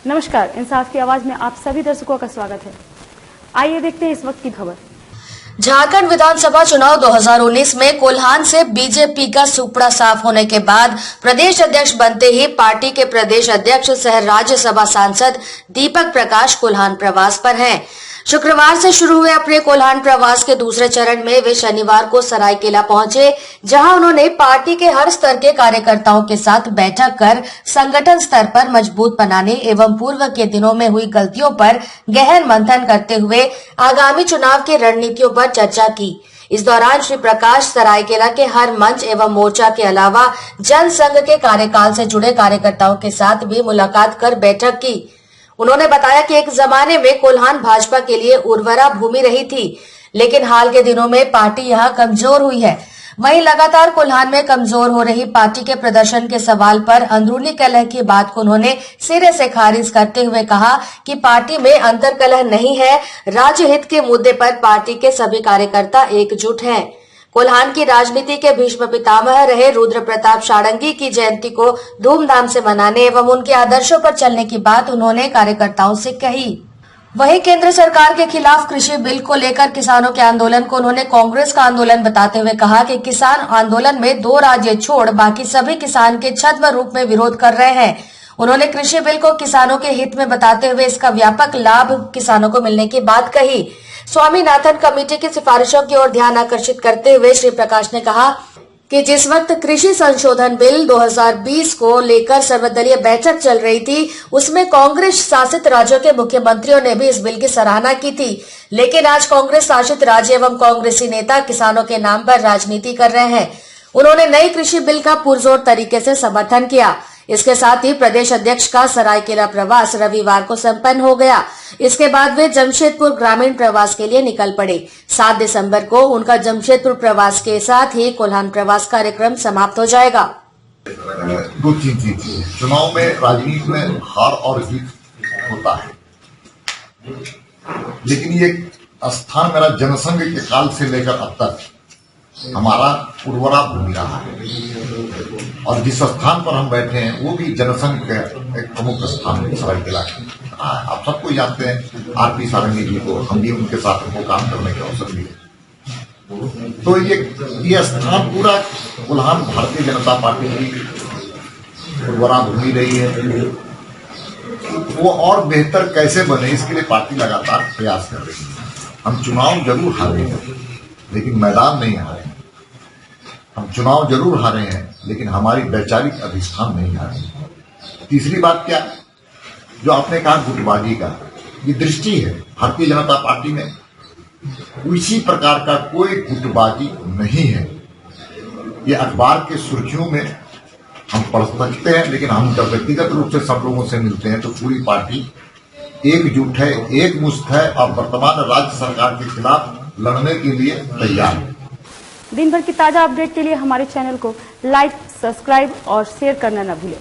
नमस्कार, इंसाफ की आवाज में आप सभी दर्शकों का स्वागत है। आइए देखते हैं इस वक्त की खबर। झारखंड विधानसभा चुनाव 2019 में कोल्हान से बीजेपी का सुपड़ा साफ होने के बाद प्रदेश अध्यक्ष बनते ही पार्टी के प्रदेश अध्यक्ष सह राज्यसभा सांसद दीपक प्रकाश कोल्हान प्रवास पर हैं। शुक्रवार से शुरू हुए अपने कोल्हान प्रवास के दूसरे चरण में वे शनिवार को सरायकेला पहुंचे, जहां उन्होंने पार्टी के हर स्तर के कार्यकर्ताओं के साथ बैठक कर संगठन स्तर पर मजबूत बनाने एवं पूर्व के दिनों में हुई गलतियों पर गहन मंथन करते हुए आगामी चुनाव की रणनीतियों पर चर्चा की। इस दौरान श्री प्रकाश सरायकेला के हर मंच एवं मोर्चा के अलावा जनसंघ के कार्यकाल से जुड़े कार्यकर्ताओं के साथ भी मुलाकात कर बैठक की। उन्होंने बताया कि एक जमाने में कोल्हान भाजपा के लिए उर्वरा भूमि रही थी, लेकिन हाल के दिनों में पार्टी यहां कमजोर हुई है। वहीं लगातार कोल्हान में कमजोर हो रही पार्टी के प्रदर्शन के सवाल पर अंदरूनी कलह की बात को उन्होंने सिरे से खारिज करते हुए कहा कि पार्टी में अंतर्कलह नहीं है, राज्य हित के मुद्दे पर पार्टी के सभी कार्यकर्ता एकजुट हैं। कोल्हान की राजनीति के भीष्म पितामह रहे रुद्र प्रताप षडंगी की जयंती को धूमधाम से मनाने एवं उनके आदर्शों पर चलने की बात उन्होंने कार्यकर्ताओं से कही। वहीं केंद्र सरकार के खिलाफ कृषि बिल को लेकर किसानों के आंदोलन को उन्होंने कांग्रेस का आंदोलन बताते हुए कहा कि किसान आंदोलन में 2 राज्य छोड़ बाकी सभी किसान के छद्म रूप में विरोध कर रहे हैं। उन्होंने कृषि बिल को किसानों के हित में बताते हुए इसका व्यापक लाभ किसानों को मिलने की बात कही। स्वामीनाथन कमेटी की सिफारिशों की ओर ध्यान आकर्षित करते हुए श्री प्रकाश ने कहा कि जिस वक्त कृषि संशोधन बिल 2020 को लेकर सर्वदलीय बैठक चल रही थी, उसमें कांग्रेस शासित राज्यों के मुख्यमंत्रियों ने भी इस बिल की सराहना की थी, लेकिन आज कांग्रेस शासित राज्य एवं कांग्रेसी नेता किसानों के नाम पर राजनीति कर रहे हैं। उन्होंने नई कृषि बिल का पुरजोर तरीके से समर्थन किया। इसके साथ ही प्रदेश अध्यक्ष का सरायकेला प्रवास रविवार को संपन्न हो गया। इसके बाद वे जमशेदपुर ग्रामीण प्रवास के लिए निकल पड़े। 7 दिसंबर को उनका जमशेदपुर प्रवास के साथ ही कोल्हान प्रवास कार्यक्रम समाप्त हो जाएगा। 2-3 चीज चुनाव में, राजनीति में हार और जीत होता है, लेकिन ये स्थान मेरा जनसंघ के काल से लेकर अब तक हमारा उर्वरा भूमि रहा है और जिस स्थान पर हम बैठे हैं वो भी जनसंघ का एक प्रमुख स्थान सरायकेला है। आप सबको जानते हैं आरपी षडंगी जी को, हम भी उनके साथ हमको काम करने का अवसर मिले। तो ये स्थान पूरा कोल्हान भारतीय जनता पार्टी की उर्वरा भूमि रही है। वो और बेहतर कैसे बने, इसके लिए पार्टी लगातार प्रयास कर रही है। हम चुनाव जरूर हारे हैं, लेकिन मैदान नहीं हारे। हम चुनाव जरूर हारे हैं, लेकिन हमारी वैचारिक अधिष्ठान नहीं हारे। तीसरी बात क्या, जो आपने कहा गुटबाजी का, ये दृष्टि है भारतीय जनता पार्टी में उसी प्रकार का कोई गुटबाजी नहीं है। ये अखबार के सुर्खियों में हम पढ़ सकते हैं, लेकिन हम जब व्यक्तिगत रूप से सब लोगों से मिलते हैं तो पूरी पार्टी एकजुट है, एक मुश्त है और वर्तमान राज्य सरकार के खिलाफ लड़ने के लिए तैयार है। दिन भर की ताजा अपडेट के लिए हमारे चैनल को लाइक, सब्सक्राइब और शेयर करना न भूलें।